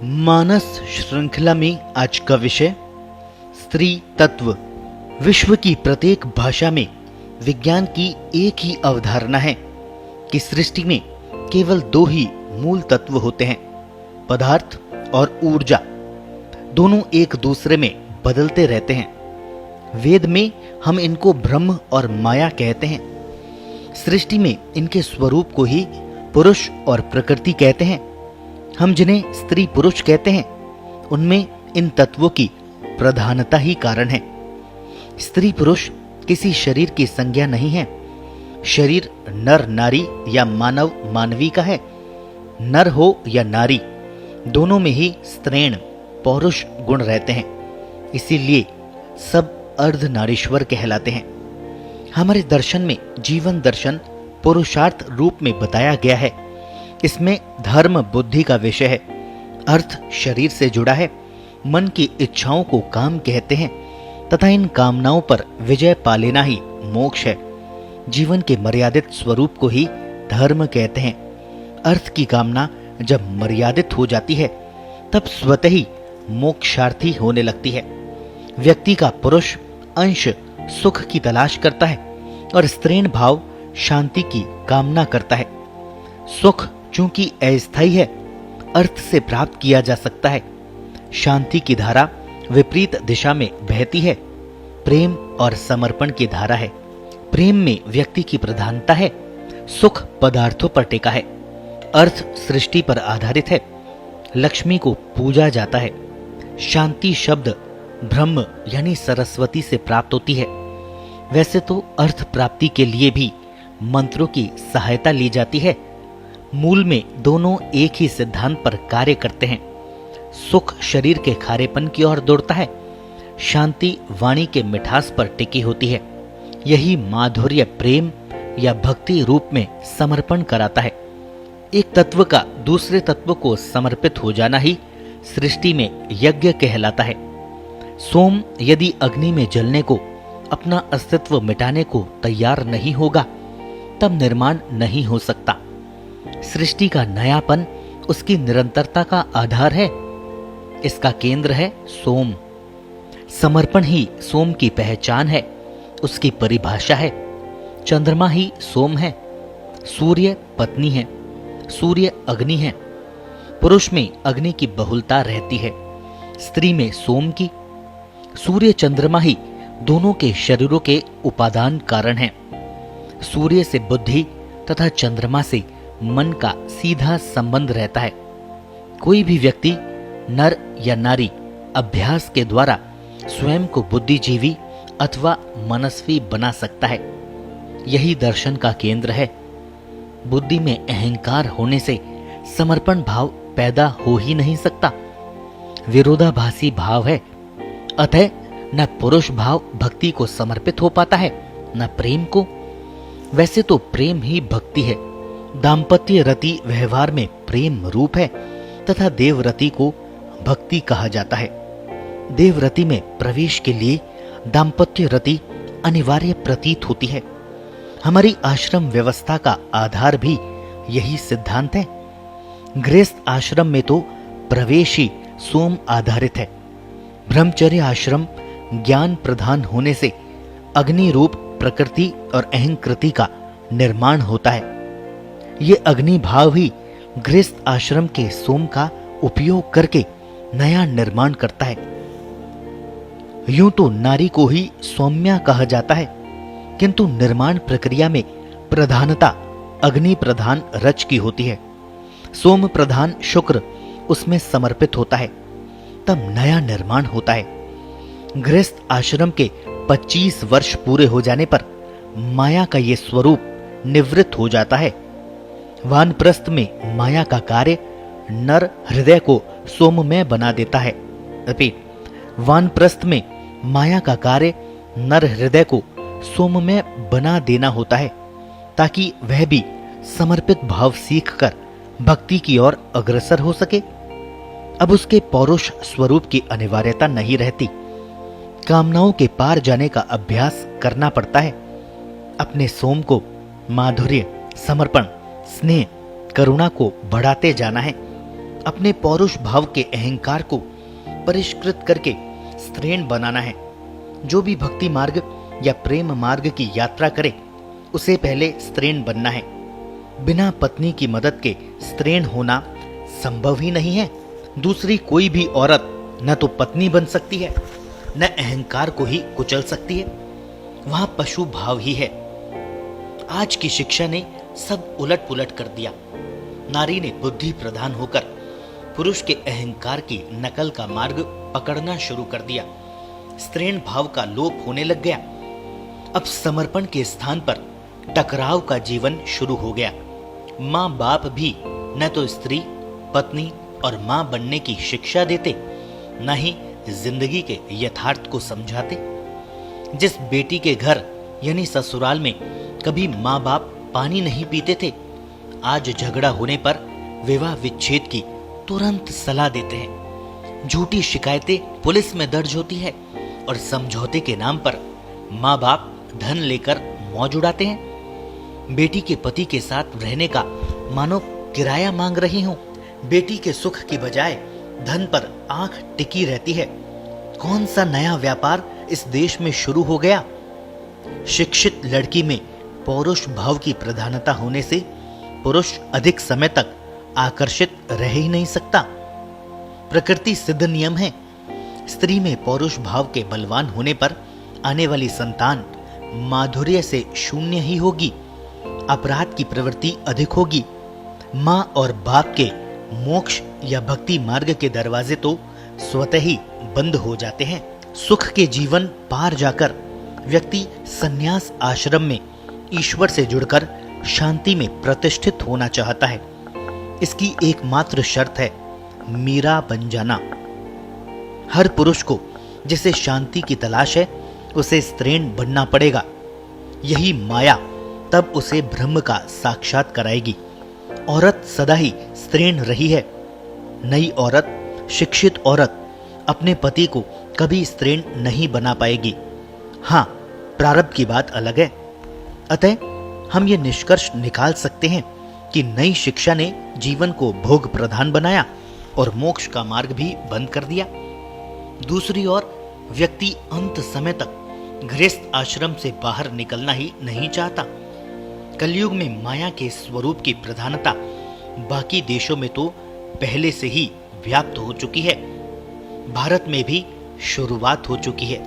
मानस श्रृंखला में आज का विषय स्त्री तत्व। विश्व की प्रत्येक भाषा में विज्ञान की एक ही अवधारणा है कि सृष्टि में केवल दो ही मूल तत्व होते हैं, पदार्थ और ऊर्जा। दोनों एक दूसरे में बदलते रहते हैं। वेद में हम इनको ब्रह्म और माया कहते हैं। सृष्टि में इनके स्वरूप को ही पुरुष और प्रकृति कहते हैं। हम जिन्हें स्त्री पुरुष कहते हैं उनमें इन तत्वों की प्रधानता ही कारण है। स्त्री पुरुष किसी शरीर की संज्ञा नहीं है। शरीर नर नारी या मानव मानवी का है। नर हो या नारी, दोनों में ही स्त्रीण पौरुष गुण रहते हैं। इसीलिए सब अर्धनारीश्वर कहलाते हैं। हमारे दर्शन में जीवन दर्शन पुरुषार्थ रूप में बताया गया है। इसमें धर्म बुद्धि का विषय है, अर्थ शरीर से जुड़ा है। मन की इच्छाओं को काम कहते हैं तथा इन कामनाओं पर विजय पा लेना ही मोक्ष है। जीवन के मर्यादित स्वरूप को ही धर्म कहते हैं। अर्थ की कामना जब मर्यादित हो जाती है तब स्वतः ही मोक्षार्थी होने लगती है। व्यक्ति का पुरुष अंश सुख की तलाश करता है और स्त्रीण भाव शांति की कामना करता है। सुख चूंकि अस्थायी है, अर्थ से प्राप्त किया जा सकता है। शांति की धारा विपरीत दिशा में बहती है। प्रेम और समर्पण की धारा है। प्रेम में व्यक्ति की प्रधानता है। सुख पदार्थों पर टिका है। अर्थ सृष्टि पर आधारित है। लक्ष्मी को पूजा जाता है। शांति शब्द ब्रह्म यानी सरस्वती से प्राप्त होती है। वैसे तो अर्थ प्राप्ति के लिए भी मंत्रों की सहायता ली जाती है। मूल में दोनों एक ही सिद्धांत पर कार्य करते हैं। सुख शरीर के खारेपन की ओर दौड़ता है। शांति वाणी के मिठास पर टिकी होती है। यही माधुर्य प्रेम या भक्ति रूप में समर्पण कराता है। एक तत्व का दूसरे तत्व को समर्पित हो जाना ही सृष्टि में यज्ञ कहलाता है। सोम यदि अग्नि में जलने को, अपना अस्तित्व मिटाने को तैयार नहीं होगा तब निर्माण नहीं हो सकता। सृष्टि का नयापन उसकी निरंतरता का आधार है। इसका केंद्र है सोम। समर्पण ही सोम की पहचान है, उसकी परिभाषा है। चंद्रमा ही सोम है। सूर्य पत्नी है। सूर्य अग्नि है। पुरुष में अग्नि की बहुलता रहती है, स्त्री में सोम की। सूर्य चंद्रमा ही दोनों के शरीरों के उपादान कारण हैं। सूर्य से बुद्धि तथा चंद्रमा से मन का सीधा संबंध रहता है। कोई भी व्यक्ति नर या नारी अभ्यास के द्वारा स्वयं को बुद्धिजीवी अथवा मनस्वी बना सकता है। यही दर्शन का केंद्र है। बुद्धि में अहंकार होने से समर्पण भाव पैदा हो ही नहीं सकता। विरोधाभासी भाव है। अतः न पुरुष भाव भक्ति को समर्पित हो पाता है न प्रेम को। वैसे तो प्रेम ही भक्ति है। दाम्पत्य रति व्यवहार में प्रेम रूप है तथा देवरति को भक्ति कहा जाता है। देवरति में प्रवेश के लिए दाम्पत्य रति अनिवार्य प्रतीत होती है। हमारी आश्रम व्यवस्था का आधार भी यही सिद्धांत है। गृहस्थ आश्रम में तो प्रवेश ही सोम आधारित है। ब्रह्मचर्य आश्रम ज्ञान प्रधान होने से अग्नि रूप प्रकृति और अहंकृति का निर्माण होता है। ये अग्नि भाव ही गृहस्थ आश्रम के सोम का उपयोग करके नया निर्माण करता है। यूं तो नारी को ही सौम्या कहा जाता है, किंतु निर्माण प्रक्रिया में प्रधानता अग्नि प्रधान रज की होती है। सोम प्रधान शुक्र उसमें समर्पित होता है, तब नया निर्माण होता है। गृहस्थ आश्रम के 25 वर्ष पूरे हो जाने पर माया का ये स्वरूप निवृत्त हो जाता है। वानप्रस्थ में माया का कार्य नर हृदय को सोममय बना देता है। वानप्रस्थ में माया का कार्य नर हृदय को सोममय बना देना होता है, ताकि वह भी समर्पित भाव सीखकर भक्ति की ओर अग्रसर हो सके। अब उसके पौरुष स्वरूप की अनिवार्यता नहीं रहती। कामनाओं के पार जाने का अभ्यास करना पड़ता है। अपने सोम को माधुर्य, समर्पण, स्नेह, करुणा को बढ़ाते जाना है। अपने पौरुष भाव के अहंकार को परिष्कृत करके स्त्रीण बनाना है। जो भी भक्ति मार्ग या प्रेम मार्ग की यात्रा करे उसे पहले स्त्रीण बनना है। बिना पत्नी की मदद के स्त्रीण होना संभव ही नहीं है। दूसरी कोई भी औरत न तो पत्नी बन सकती है, न अहंकार को ही कुचल सकती है। वहां पशु भाव ही है। आज की शिक्षा ने सब उलट पुलट कर दिया। नारी ने बुद्धि प्रधान होकर पुरुष के अहंकार की नकल का मार्ग पकड़ना शुरू कर दिया। स्त्रीण भाव का लोप होने लग गया। अब समर्पण के स्थान पर टकराव का जीवन शुरू हो गया। माँ बाप भी न तो स्त्री, पत्नी और माँ बनने की शिक्षा देते, न ही जिंदगी के यथार्थ को समझाते। जिस बेटी के घर यानी ससुराल में कभी माँ बाप पानी नहीं पीते थे, आज झगड़ा होने पर विवाह विच्छेद की तुरंत सलाह देते हैं। झूठी शिकायतें पुलिस में दर्ज होती है और समझौते के नाम पर माँ बाप धन लेकर मौज उड़ाते हैं। बेटी के पति के साथ रहने का मानो किराया मांग रही हूं। बेटी के सुख की बजाय धन पर आंख टिकी रहती है। कौन सा नया व्यापार इस देश में शुरू हो गया? शिक्षित लड़की में पौरुष भाव की प्रधानता होने से पुरुष अधिक समय तक आकर्षित रह ही नहीं सकता। प्रकृति सिद्ध नियम है। स्त्री में पौरुष भाव के बलवान होने पर आने वाली संतान माधुर्य से शून्य ही होगी। अपराध की प्रवृत्ति अधिक होगी। माँ और बाप के मोक्ष या भक्ति मार्ग के दरवाजे तो स्वतः ही बंद हो जाते हैं। सुख के जीवन पार जाकर व्यक्ति संन्यास आश्रम में ईश्वर से जुड़कर शांति में प्रतिष्ठित होना चाहता है। इसकी एकमात्र शर्त है मीरा बन जाना। हर पुरुष को जिसे शांति की तलाश है उसे स्त्रीण बनना पड़ेगा। यही माया तब उसे ब्रह्म का साक्षात कराएगी। औरत सदा ही स्त्रीण रही है। नई औरत, शिक्षित औरत अपने पति को कभी स्त्रीण नहीं बना पाएगी। हाँ, प्रारब्ध की बात अलग है। अतः हम ये निष्कर्ष निकाल सकते हैं कि नई शिक्षा ने जीवन को भोग प्रधान बनाया और मोक्ष का मार्ग भी बंद कर दिया। दूसरी ओर व्यक्ति अंत समय तक गृहस्थ आश्रम से बाहर निकलना ही नहीं चाहता। कलयुग में माया के स्वरूप की प्रधानता बाकी देशों में तो पहले से ही व्याप्त हो चुकी है। भारत में भी शुरुआत हो चुकी है।